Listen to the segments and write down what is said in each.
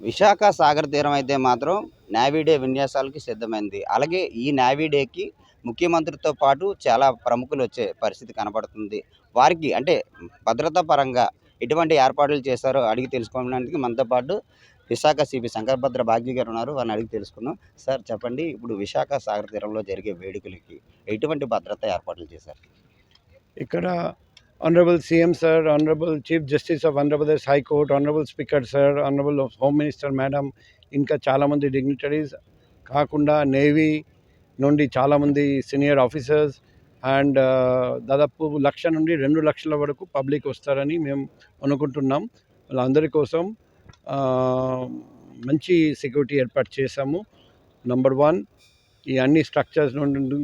విశాఖ సాగర్ తీరం అయితే మాత్రం నేవీ డే విన్యాసాలకి సిద్ధమైంది. అలాగే ఈ నేవీ డేకి ముఖ్యమంత్రితో పాటు చాలా ప్రముఖులు వచ్చే పరిస్థితి కనపడుతుంది. వారికి అంటే భద్రతా పరంగా ఎటువంటి ఏర్పాట్లు చేశారో అడిగి తెలుసుకోవడానికి మనతో పాటు విశాఖ సిపి శంకరభద్ర బాగ్య గారు ఉన్నారు. వారిని అడిగి తెలుసుకుందాం. సార్ చెప్పండి, ఇప్పుడు విశాఖ సాగర్ తీరంలో జరిగే వేడుకలకి ఎటువంటి భద్రతా ఏర్పాట్లు చేశారు? ఇక్కడ honourable CM sir, honourable chief justice of Andhra Pradesh high court, honourable speaker sir, honourable home minister madam, ఇంకా చాలామంది డిగ్నిటరీస్ కాకుండా నేవీ నుండి చాలామంది సీనియర్ ఆఫీసర్స్ అండ్ దాదాపు 1,00,000 నుండి 2,00,000 వరకు పబ్లిక్ వస్తారని మేము అనుకుంటున్నాం. వాళ్ళందరి కోసం మంచి సెక్యూరిటీ ఏర్పాటు చేశాము. నంబర్ 1, ఈ అన్ని స్ట్రక్చర్స్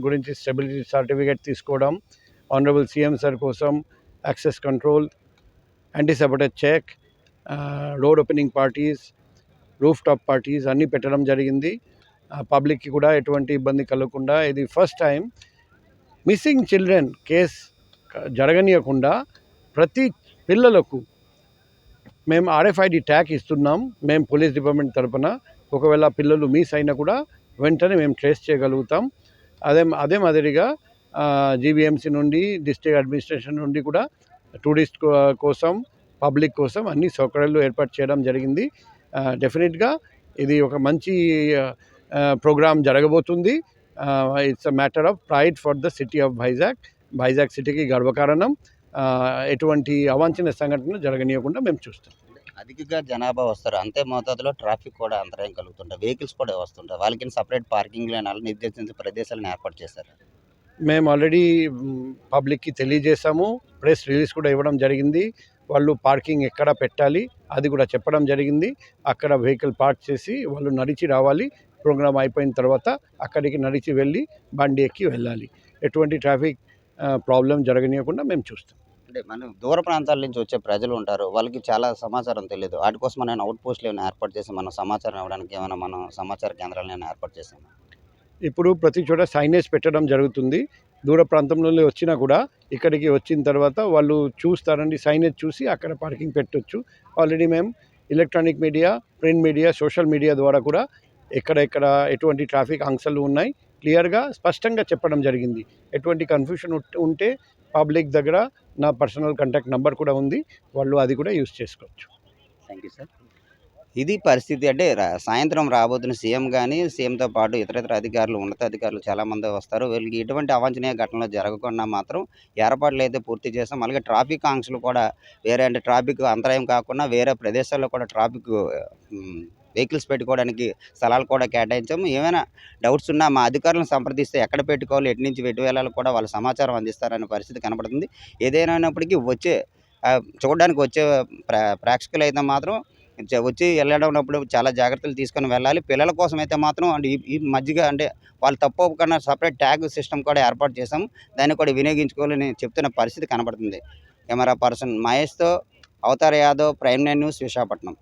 గురించి స్టెబిలిటీ సర్టిఫికేట్ తీసుకోవడం, ఆనరబుల్ సీఎం సార్ కోసం access control, anti sabotage check, road opening parties, roof top parties అన్నీ పెట్టడం జరిగింది. పబ్లిక్కి కూడా ఎటువంటి ఇబ్బంది కలగకుండా, ఇది first time missing children case జరగనీయకుండా ప్రతి పిల్లలకు మేము RFID ట్యాగ్ ఇస్తున్నాం. మేము పోలీస్ డిపార్ట్మెంట్ తరఫున ఒకవేళ పిల్లలు మిస్ అయినా కూడా వెంటనే మేము ట్రేస్ చేయగలుగుతాం. అదే మాదిరిగా GVMC నుండి, డిస్ట్రిక్ట్ అడ్మినిస్ట్రేషన్ నుండి కూడా టూరిస్ట్ కోసం, పబ్లిక్ కోసం అన్ని సౌకర్యాలు ఏర్పాటు చేయడం జరిగింది. డెఫినెట్గా ఇది ఒక మంచి ప్రోగ్రాం జరగబోతుంది. It's a matter of pride for the city of Vizag సిటీకి గర్వకారణం. ఎటువంటి అవాంఛనీయ సంఘటన జరగనీయకుండా మేము చూస్తాం. అధికంగా జనాభా వస్తారు, అంతే మోతాదులో ట్రాఫిక్ కూడా అంతరాయం కలుగుతుంటాయి, వెహికల్స్ కూడా వస్తుంటాయి. వాళ్ళకి సపరేట్ పార్కింగ్ లేనాలు నిర్దేశించిన ప్రదేశాలను ఏర్పాటు చేశారు. మేము ఆల్రెడీ పబ్లిక్కి తెలియజేశాము, ప్రెస్ రిలీజ్ కూడా ఇవ్వడం జరిగింది. వాళ్ళు పార్కింగ్ ఎక్కడ పెట్టాలి అది కూడా చెప్పడం జరిగింది. అక్కడ వెహికల్ పార్క్ చేసి వాళ్ళు నడిచి రావాలి. ప్రోగ్రామ్ అయిపోయిన తర్వాత అక్కడికి నడిచి వెళ్ళి బండి ఎక్కి వెళ్ళాలి. ఎటువంటి ట్రాఫిక్ ప్రాబ్లం జరగనీయకుండా మేము చూస్తాం. అంటే మనం దూర ప్రాంతాల నుంచి వచ్చే ప్రజలు ఉంటారు, వాళ్ళకి చాలా సమాచారం తెలియదు. వాటి కోసం మనం అవుట్ పోస్టులు ఏమైనా ఏర్పాటు చేసి మనం సమాచారం ఇవ్వడానికి ఏమైనా మనం సమాచార కేంద్రాలను ఏర్పాటు చేసాము. ఇప్పుడు ప్రతి చోట సైనేజ్ పెట్టడం జరుగుతుంది. దూర ప్రాంతంలో వచ్చినా కూడా ఇక్కడికి వచ్చిన తర్వాత వాళ్ళు చూస్తారండి, సైనేజ్ చూసి అక్కడ పార్కింగ్ పెట్టొచ్చు. ఆల్రెడీ మేము electronic media, print media, social media ద్వారా కూడా ఎక్కడెక్కడ ఎటువంటి ట్రాఫిక్ ఆంక్షలు ఉన్నాయి క్లియర్గా స్పష్టంగా చెప్పడం జరిగింది. ఎటువంటి కన్ఫ్యూషన్ ఉంటే పబ్లిక్ దగ్గర నా పర్సనల్ కాంటాక్ట్ నెంబర్ కూడా ఉంది, వాళ్ళు అది కూడా యూజ్ చేసుకోవచ్చు. Thank you sir. ఇది పరిస్థితి. అంటే సాయంత్రం రాబోతున్న సీఎం కానీ, సీఎంతో పాటు ఇతర అధికారులు, ఉన్నతాధికారులు చాలామంది వస్తారు. వీళ్ళకి ఎటువంటి అవాంఛనీయ ఘటనలు జరగకుండా మాత్రం ఏర్పాట్లు అయితే పూర్తి చేస్తాం. అలాగే ట్రాఫిక్ ఆంక్షలు కూడా వేరే, అంటే ట్రాఫిక్ అంతరాయం కాకుండా వేరే ప్రదేశాల్లో కూడా ట్రాఫిక్ వెహికల్స్ పెట్టుకోవడానికి స్థలాలు కూడా కేటాయించాము. ఏమైనా డౌట్స్ ఉన్నా మా అధికారులను సంప్రదిస్తే ఎక్కడ పెట్టుకోవాలి, ఎటు నుంచి ఎటు వెళ్ళాలి కూడా వాళ్ళ సమాచారం అందిస్తారనే పరిస్థితి కనపడుతుంది. ఏదైనప్పటికీ చూడడానికి వచ్చే ప్రేక్షకులు అయితే మాత్రం వచ్చి వెళ్ళేటప్పుడు చాలా జాగ్రత్తలు తీసుకొని వెళ్ళాలి. పిల్లల కోసం అయితే మాత్రం అంటే ఈ మధ్యగ అంటే వాళ్ళు తప్పకుండా సపరేట్ ట్యాగ్ సిస్టమ్ కూడా ఏర్పాటు చేసాము. దాన్ని కూడా వినియోగించుకోవాలని చెప్తున్న పరిస్థితి కనపడుతుంది. కెమెరా పర్సన్ మహేష్తో అవతార్ యాదవ్, ప్రైమ్9 న్యూస్, విశాఖపట్నం.